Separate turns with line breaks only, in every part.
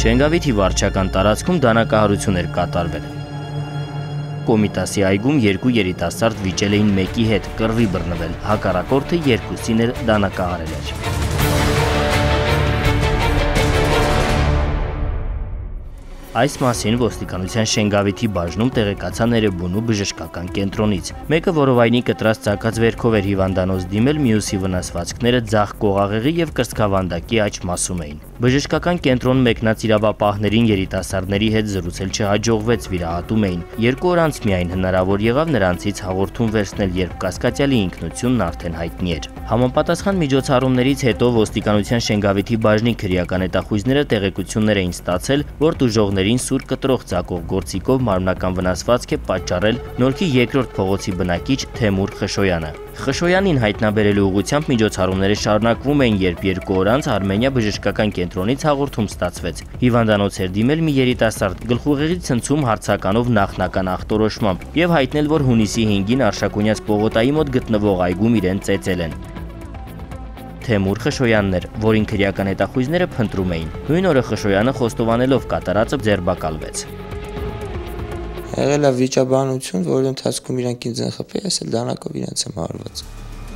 Շենգավիթի վարչական տարածքում դանակահարություն էր կատարվել։ Կոմիտասի այգում երկու երիտասարդ վիճել էին մեկի հետ, կռվի բռնվել, հակառակորդը երկուսին էլ դանակահարել էր։ Այս մասին ոստիկանության Շենգավիթի բաժնում տեղեկացան Էրեբունու բժշկական կենտրոնից։ Մեկը որովայնի կտրած ծակած վերքով էր հիվանդանոց դիմել, մյուսի վնասվածքները ձախ կողաղեղի եւ կրծքավանդակի աջ մասում էին։ Բժշկական կենտրոն մեկնած իրավապահներին երիտասարդների հետ զրուցել չհաջողվեց, վիրահատում էին։ 2 օր անց միայն հնարավոր եղավ նրանցից հաղորդում վերցնել, երբ կասկածյալի ինքնությունն արդեն հայտնի էր։ Համապատասխան միջոցառումներից հետո ոստիկանության Շենգավիթի բաժնի քրեական հետախույզները տեղեկություններ էին ստացել, որ տուժողներին սուր կտրող ծակող գործիքով մարմնական վնասվածք է պատճառել Նորքի 2-րդ փողոցի բնակիչ Թեմուր Խշոյանը։ Խշոյանին հայտնաբերելու ուղղությամբ միջոցառումները շարունակվում էին, երբ 2 օր անց Արմենիա բժշկական կենտրոնից հաղորդում ստացվեց։ Հիվանդանոց էր դիմել մի երիտասարդ գլխուղեղի ցնցում հարցականով նախնական ախտորոշմամբ եւ հայտնել, որ հունիսի 5-ին Արշակունյաց պողոտայի մոտ գտնվող այգում իրեն ծեծել են։ Թեմուր Խշոյանն էր, որին քրեական հետախույզները փնտրում էին։ Նույն օրը Խշոյանը խոստովանելով կատարածը ձերբակալվեց։
Եղել է վիճաբանություն, որի ընթացքում իրանք ինձ են խփել, ես էլ դանակով իրանց եմ հարված։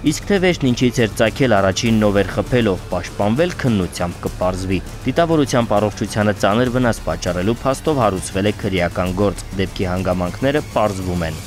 Իսկ թե վերջն ինչից էր ծագել, առաջինն ով էր խփելով, պաշտպանվել քննությամբ կպարզվի։ Դիտավորությամբ առողջությանը ծանր վնաս պատճառելու փաստով հարուցվել է քրեական գործ, դեպքի հանգամանքները պարզվում են։